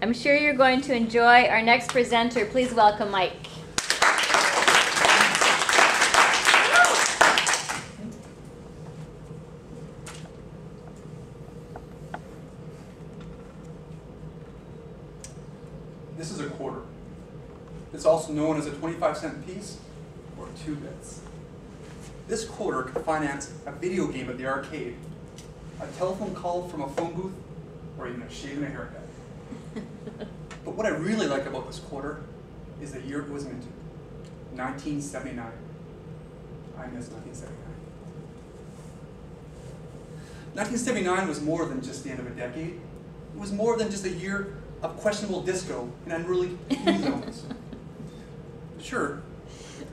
I'm sure you're going to enjoy our next presenter. Please welcome Mike. This is a quarter. It's also known as a 25-cent piece or 2 bits. This quarter could finance a video game at the arcade, a telephone call from a phone booth, or even a shave and a haircut. But what I really like about this quarter is the year it was minted, 1979. I miss 1979. 1979 was more than just the end of a decade. It was more than just a year of questionable disco and unruly new zones. Sure,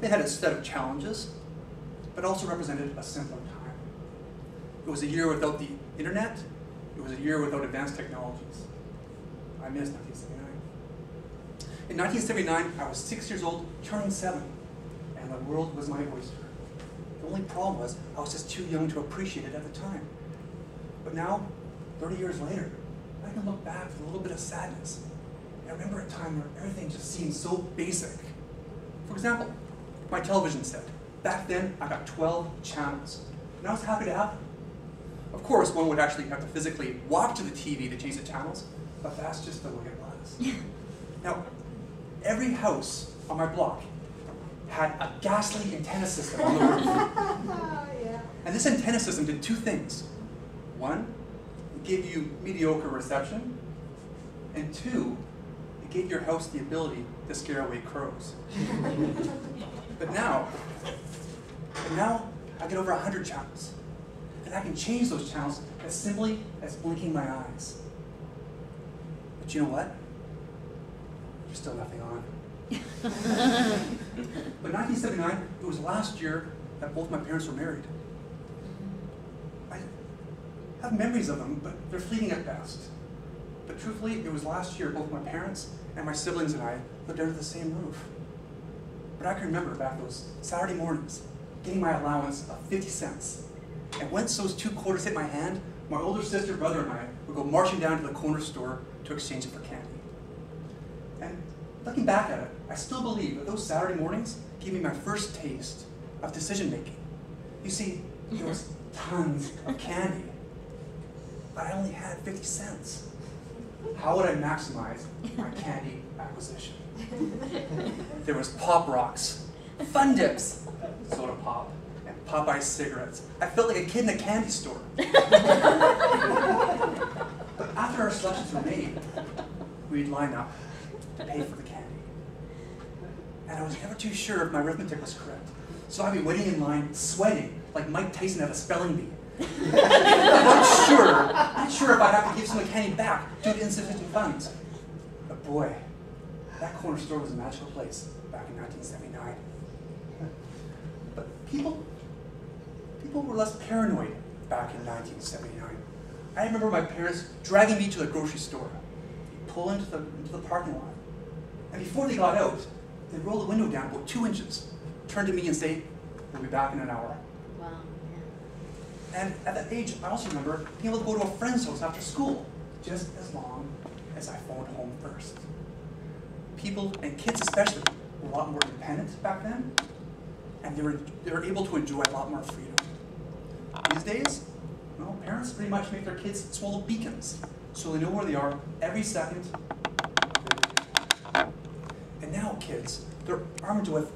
it had its set of challenges, but also represented a simpler time. It was a year without the internet. It was a year without advanced technologies. I miss 1979. In 1979, I was 6 years old, turning 7, and the world was my oyster. The only problem was I was just too young to appreciate it at the time. But now, 30 years later, I can look back with a little bit of sadness. I remember a time where everything just seemed so basic. For example, my television set. Back then, I got 12 channels, and I was happy to have them. Of course, one would actually have to physically walk to the TV to change the channels, but that's just the way it was. Now, every house on my block had a ghastly antenna system on the roof. Yeah. And this antenna system did 2 things. 1, it gave you mediocre reception, and 2, it gave your house the ability to scare away crows. But now I get over 100 channels, and I can change those channels as simply as blinking my eyes. But you know what? There's still nothing on. But 1979, it was last year that both my parents were married. I have memories of them, but they're fleeting at best. But truthfully, it was last year both my parents and my siblings and I lived under the same roof. But I can remember back those Saturday mornings, getting my allowance of 50 cents. And once those 2 quarters hit my hand, my older sister, brother, and I would go marching down to the corner store to exchange it for candy. And looking back at it, I still believe that those Saturday mornings gave me my first taste of decision making. You see, there was tons of candy, but I only had 50 cents. How would I maximize my candy acquisition? There was Pop Rocks, Fun Dips, Soda Pop, and Popeye cigarettes. I felt like a kid in a candy store. But after our selections were made, we'd line up to pay for the candy. And I was never too sure if my arithmetic was correct. So I'd be waiting in line, sweating, like Mike Tyson at a spelling bee. not sure if I'd have to give some of the candy back due to insufficient funds. But boy, that corner store was a magical place back in 1979. But people were less paranoid back in 1979. I remember my parents dragging me to the grocery store. They'd pull into the parking lot. And before they got out, they'd roll the window down about 2 inches, turn to me and say, "We'll be back in an hour." Wow. Yeah. And at that age, I also remember being able to go to a friend's house after school, just as long as I phoned home first. People, and kids especially, were a lot more independent back then, and they were able to enjoy a lot more freedom. These days, well, parents pretty much make their kids swallow beacons, so they know where they are every second. And now kids, they're armed with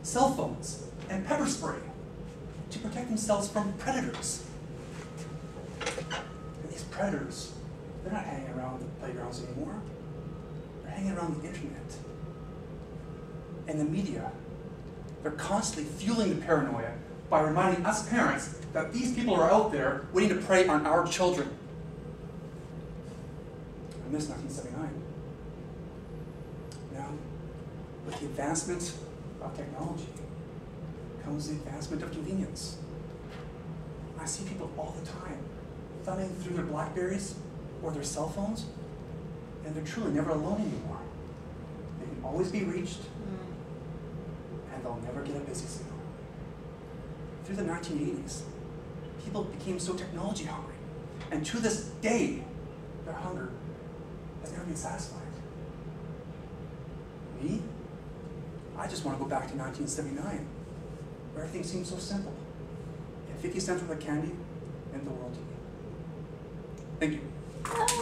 cell phones and pepper spray to protect themselves from predators. And these predators, they're not hanging around the playgrounds anymore. They're hanging around the internet. And the media, they're constantly fueling the paranoia by reminding us parents that these people are out there waiting to prey on our children. I miss 1979. Now, with the advancement of technology comes the advancement of convenience. I see people all the time thumbing through their Blackberries or their cell phones, and they're truly never alone anymore. They can always be reached, and they'll never get a busy signal. Through the 1980s, people became so technology hungry, and to this day, their hunger has never been satisfied. me, I just want to go back to 1979, where everything seemed so simple. Yeah, 50 cents worth of candy meant the world to me. Thank you.